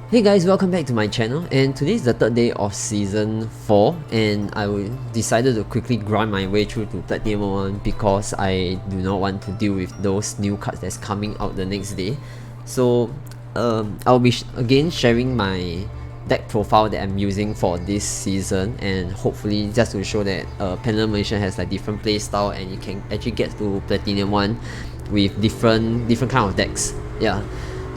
Hey guys, welcome back to my channel, and today is the third day of season 4 and decided to quickly grind my way through to Platinum 1 because I do not want to deal with those new cards that's coming out the next day. So I'll be again sharing my deck profile that I'm using for this season, and hopefully just to show that Pendulum has like different playstyle and you can actually get to Platinum 1 with different kind of decks. Yeah.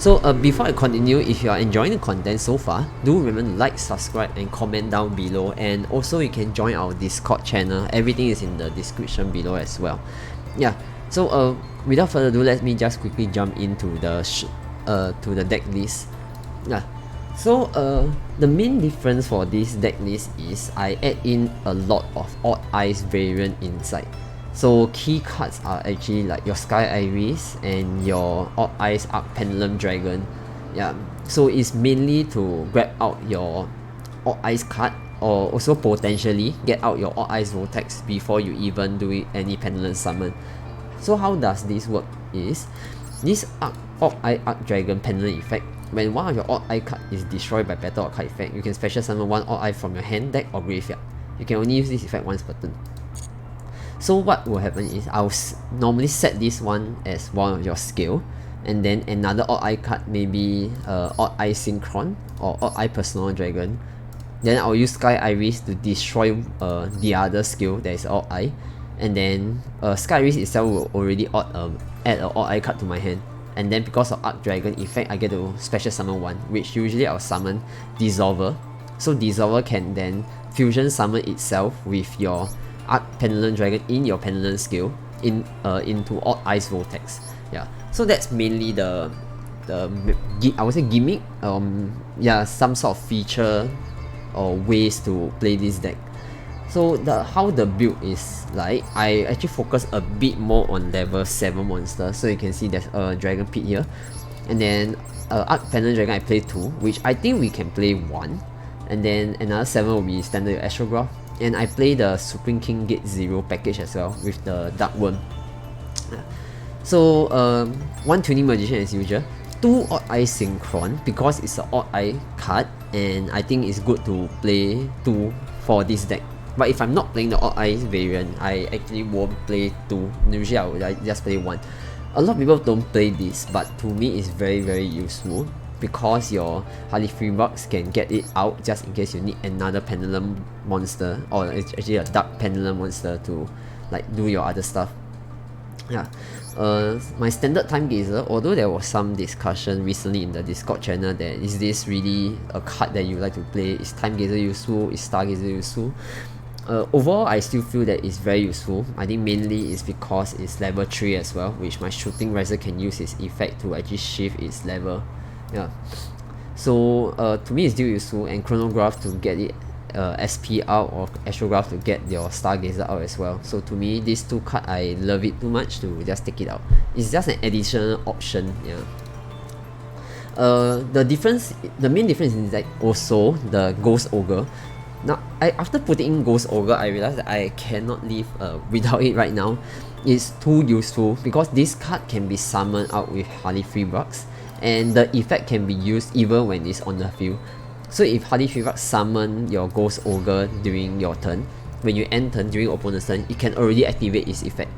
So before I continue, if you are enjoying the content so far, do remember to like, subscribe and comment down below, and also you can join our Discord channel. Everything is in the description below as well. Yeah, so without further ado, let me just quickly jump into the to the deck list. Yeah, so the main difference for this deck list is I add in a lot of odd eyes variant inside. So key cards are actually like your Sky Iris and your Odd Eyes Arc Pendulum Dragon. Yeah, so it's mainly to grab out your Odd Eyes card, or also potentially get out your Odd Eyes Vortex before you even do any Pendulum summon. So how does this work is, this Odd Eye Arc Dragon Pendulum effect, when one of your Odd Eye card is destroyed by Battle or card effect, you can special summon one Odd Eye from your hand, deck or graveyard. You can only use this effect once per turn. So what will happen is I'll normally set this one as one of your skill, and then another Odd Eye card, maybe Odd Eye Synchron or Odd Eye Personal Dragon. Then I'll use Sky Iris to destroy the other skill that is Odd Eye, and then Sky Iris itself will already add an Odd Eye card to my hand. And then because of Arc Dragon effect, I get to special summon one, which usually I'll summon Dissolver. So Dissolver can then fusion summon itself with your Arc Pendulum Dragon in your Pendulum skill into Odd Eyes Vortex. Yeah, so that's mainly the I would say gimmick, yeah, some sort of feature or ways to play this deck. So how the build is like, I actually focus a bit more on level 7 monsters. So you can see there's a Dragon Pit here, and then Arc Pendulum Dragon I play 2, which I think we can play 1, and then another 7 will be standard Astrograph. And I play the Supreme King Gate 0 package as well with the Dark Worm. So one Tuning Magician as usual, 2 Odd Eye Synchron because it's an Odd Eye card, and I think it's good to play 2 for this deck. But if I'm not playing the Odd Eye variant, I actually won't play 2. Usually I would just play 1. A lot of people don't play this, but to me it's very useful, because your Harley Freebox can get it out just in case you need another Pendulum monster, or it's actually a Dark Pendulum monster to like do your other stuff. Yeah, my standard Time Gazer, although there was some discussion recently in the Discord channel that is this really a card that you like to play, is Time Gazer useful, is Stargazer useful? Overall, I still feel that it's very useful. I think mainly it's because it's level 3 as well, which my Shooting Riser can use its effect to actually shift its level. Yeah, so to me it's still useful, and Chronograph to get it SP out, or Astrograph to get your Stargazer out as well. So to me, these 2 cards, I love it too much to just take it out. It's just an additional option. Yeah. The main difference is that also the Ghost Ogre. Now, after putting in Ghost Ogre, I realized that I cannot live without it right now. It's too useful because this card can be summoned out with Harley Freebox, and the effect can be used even when it's on the field. So if Harley Freebox summon your Ghost Ogre during your turn, when you end turn during opponent's turn, it can already activate its effect.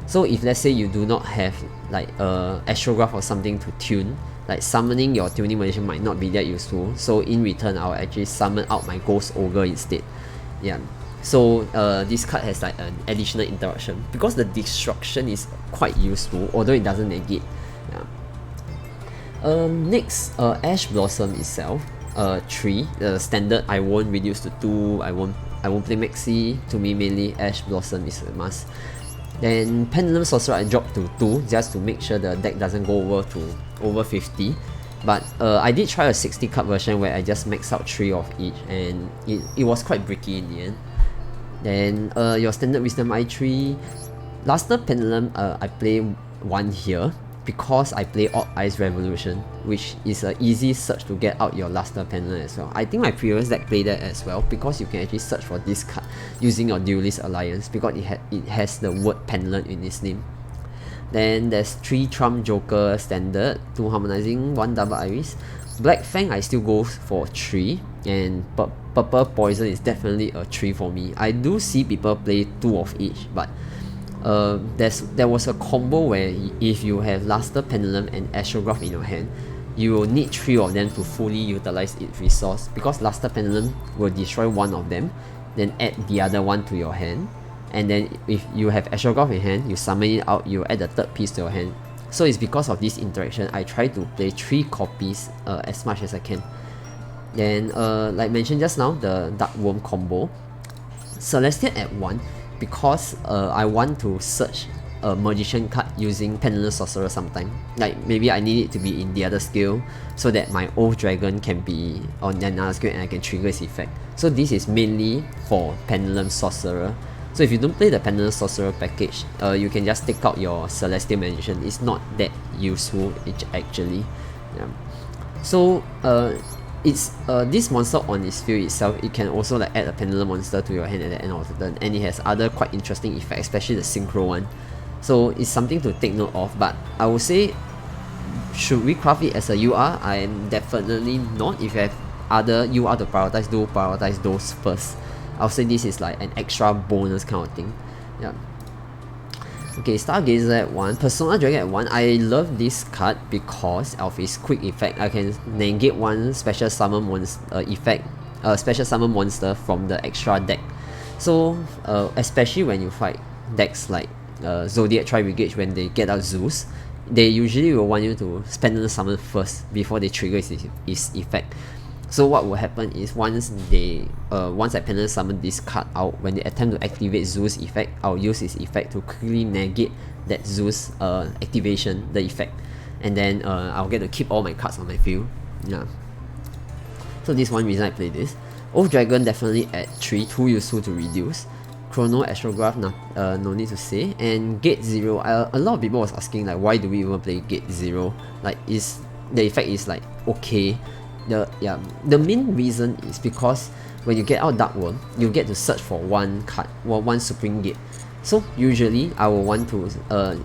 So if let's say you do not have like Astrograph or something to tune, like summoning your Tuning Magician might not be that useful. So in return, I'll actually summon out my Ghost Ogre instead. Yeah. So this card has like an additional interaction because the destruction is quite useful, although it doesn't negate. Yeah. Next, Ash Blossom itself, 3, standard. I won't reduce to 2. I won't play Maxi. To me, mainly Ash Blossom is a must. Then Pendulum Sorcerer I dropped to 2 just to make sure the deck doesn't go over 50. But I did try a 60 card version where I just maxed out 3 of each, and it was quite bricky in the end. Then your standard Wisdom Eye 3. Luster Pendulum, I play 1 here because I play Odd Eyes Revolution, which is an easy search to get out your Luster Pendulum as well. I think my previous deck played that as well, because you can actually search for this card using your Duelist Alliance because it has the word Pendulum in its name. Then there's 3 Trump Joker standard, 2 Harmonizing, 1 Double Iris. Black Fang I still go for 3, and Purple Poison is definitely a 3 for me. I do see people play 2 of each, but there was a combo where if you have Luster Pendulum and Astrograph in your hand, you will need 3 of them to fully utilize its resource, because Luster Pendulum will destroy one of them, then add the other one to your hand, and then if you have Astrograph in hand, you summon it out, you add the third piece to your hand. So it's because of this interaction I try to play 3 copies as much as I can. Then like mentioned just now, the Dark Worm combo, Celestial at 1, because I want to search a Magician card using Pendulum Sorcerer sometime. Like maybe I need it to be in the other skill so that my old dragon can be on another skill and I can trigger its effect. So this is mainly for Pendulum Sorcerer. So if you don't play the Pendulum Sorcerer package, you can just take out your Celestial Magician. It's not that useful actually. Yeah. So it's this monster on its field itself, it can also like add a Pendulum monster to your hand at the end of the turn, and it has other quite interesting effects, especially the Synchro one. So it's something to take note of, but I would say, should we craft it as a UR? I am definitely not. If you have other UR to prioritize, do prioritize those first. I'll say this is like an extra bonus kind of thing. Yeah. Okay, Stargazer at 1, Persona Dragon at 1. I love this card because of its quick effect. I can negate one special summon special summon monster from the extra deck. So especially when you fight decks like Zodiac Tri-Brigade, when they get out Zeus, they usually will want you to spend the summon first before they trigger its effect. So what will happen is once I Pendulum summon this card out, when they attempt to activate Zeus effect, I'll use its effect to quickly negate that Zeus activation, the effect, and then I'll get to keep all my cards on my field. Yeah. So this is one reason I play this. Old Dragon definitely at 3, too useful to reduce. Chrono Astrograph, no need to say. And Gate 0, a lot of people was asking like, why do we even play Gate 0? Like, the effect is like okay. The main reason is because when you get out Dark Worm, you get to search for one card, one Supreme Gate. So usually I will want to,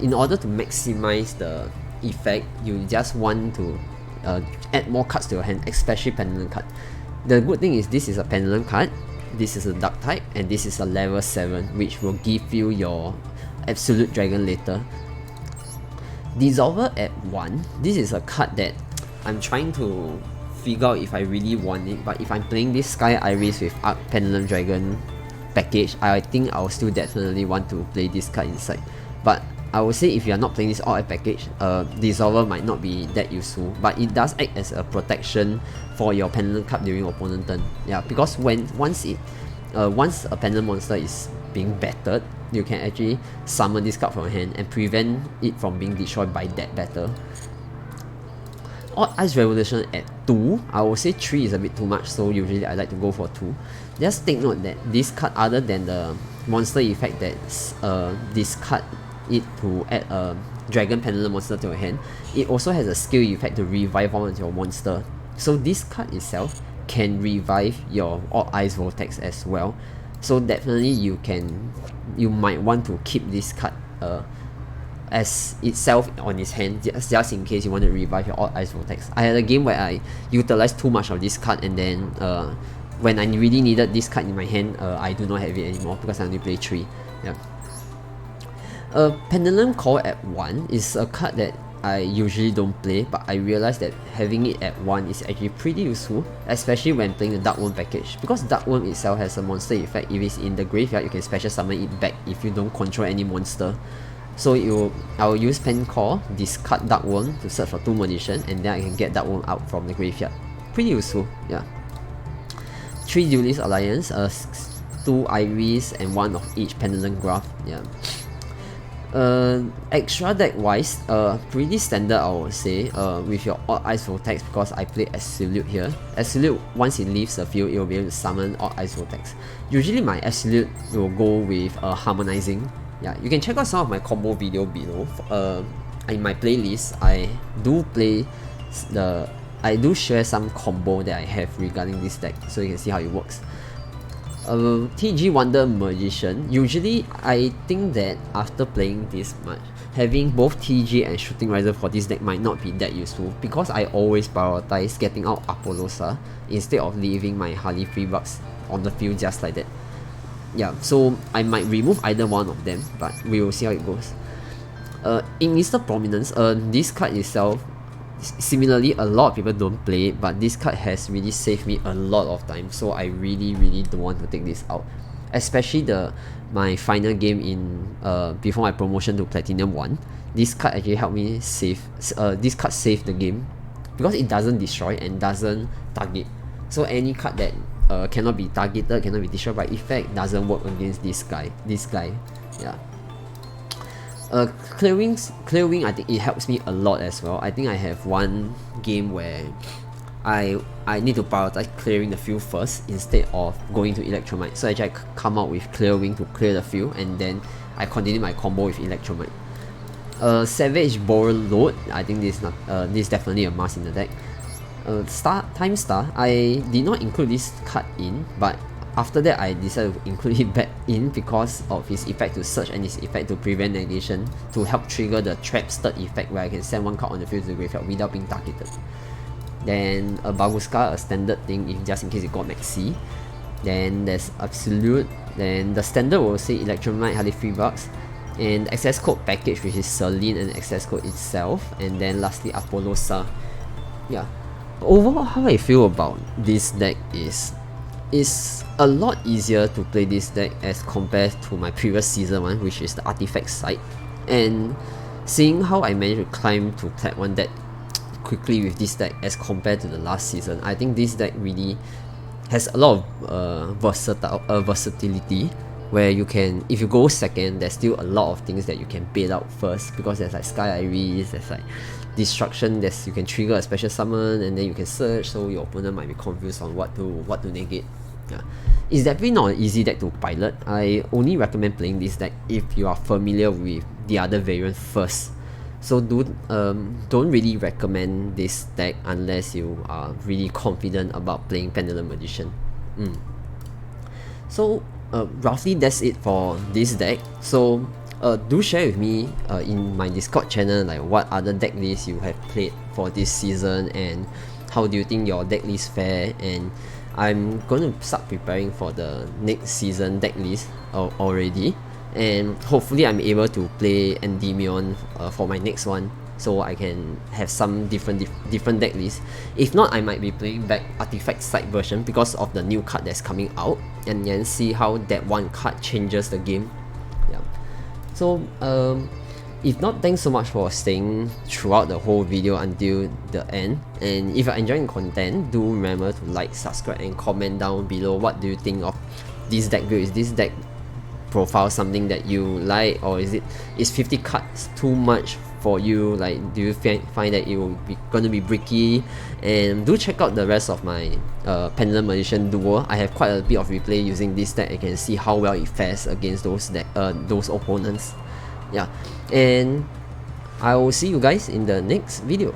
in order to maximize the effect, you just want to add more cards to your hand, especially Pendulum card. The good thing is this is a Pendulum card, this is a Dark type, and this is a level 7, which will give you your Absolute Dragon later. Dissolver at 1, this is a card that I'm trying to figure out if I really want it, but if I'm playing this Sky Iris with Arc Pendulum Dragon package, I think I'll still definitely want to play this card inside. But I would say if you are not playing this all package, Dissolver might not be that useful, but it does act as a protection for your Pendulum card during opponent turn. Yeah, because once a Pendulum monster is being battered, you can actually summon this card from your hand and prevent it from being destroyed by that battle. Odd Ice Revolution at 2, I would say 3 is a bit too much, so usually I like to go for 2. Just take note that this card, other than the monster effect that's discard it to add a Dragon Pendulum monster to your hand, it also has a skill effect to revive one of your monster. So this card itself can revive your Odd Ice Vortex as well. So definitely you might want to keep this card as itself on his hand, just in case you want to revive your Odd Ice Vortex. I had a game where I utilized too much of this card, and then when I really needed this card in my hand, I do not have it anymore because I only play 3. Yeah. Pendulum Call at 1 is a card that I usually don't play, but I realized that having it at 1 is actually pretty useful, especially when playing the Dark Worm package, because Dark Worm itself has a monster effect. If it's in the graveyard, you can special summon it back if you don't control any monster. So I will use Pen Call, discard Dark Worm to search for 2 Magician, and then I can get Dark Worm out from the graveyard. Pretty useful, yeah. 3 Duelist Alliance, 2 Iris and 1 of each Pendulum Graph, yeah. Extra deck wise, pretty standard I would say, with your Odd Ice Vortex, because I play Absolute here. Absolute, once it leaves the field, it will be able to summon Odd Ice Vortex. Usually my Absolute will go with Harmonizing. Yeah, you can check out some of my combo video below. In my playlist, I do share some combo that I have regarding this deck, so you can see how it works. TG Wonder Magician. Usually, I think that after playing this much, having both TG and Shooting Riser for this deck might not be that useful because I always prioritize getting out Apollosa instead of leaving my Harley Freebucks on the field just like that. Yeah, so I might remove either one of them, but we will see how it goes. In Mr. Prominence, this card itself, similarly, a lot of people don't play it, but this card has really saved me a lot of time, so I really don't want to take this out. Especially my final game in before my promotion to Platinum 1, this card actually helped me save, this card saved the game because it doesn't destroy and doesn't target. So any card that cannot be targeted, cannot be destroyed by effect, doesn't work against this guy. Yeah. Clearing, I think it helps me a lot as well. I think I have one game where I need to prioritize clearing the field first instead of going to Electromite. So actually I come out with Clear Wing to clear the field, and then I continue my combo with Electromite. Savage Borer Load, I think this is definitely a must in the deck. Time Star, I did not include this card in, but after that I decided to include it back in because of his effect to search and his effect to prevent negation to help trigger the Trap's third effect where I can send one card on the field to the graveyard without being targeted. Then a Babushka, a standard thing just in case it got Maxi. Then there's Absolute, then the standard will say Electromite, Harley Freebucks, and access code package which is Celine and access code itself, and then lastly Apollosa. Yeah. Overall, how I feel about this deck is it's a lot easier to play this deck as compared to my previous season one, which is the artifact side. And seeing how I managed to climb to Plat 1 deck quickly with this deck as compared to the last season, I think this deck really has a lot of versatility where you can, if you go second, there's still a lot of things that you can bait out first because there's like Sky Iris, there's like Destruction, you can trigger a special summon and then you can search, so your opponent might be confused on what to negate. Yeah. It's definitely not an easy deck to pilot. I only recommend playing this deck if you are familiar with the other variant first. So don't really recommend this deck unless you are really confident about playing Pendulum Magician. So roughly that's it for this deck. So do share with me in my Discord channel like what other deck lists you have played for this season and how do you think your deck list fare, and I'm going to start preparing for the next season deck list already, and hopefully I'm able to play Endymion for my next one so I can have some different deck lists. If not, I might be playing back Artifact side version because of the new card that's coming out, and then see how that one card changes the game. Yeah. So if not, thanks so much for staying throughout the whole video until the end, and if you're enjoying content, do remember to like, subscribe and comment down below what do you think of this deck build. Is this deck profile something that you like, or is 50 cards too much for you? Like, do you find that it will be going to be bricky? And do check out the rest of my Pendulum Magician Duel. I have quite a bit of replay using this deck. I can see how well it fares against those opponents. Yeah, and I will see you guys in the next video.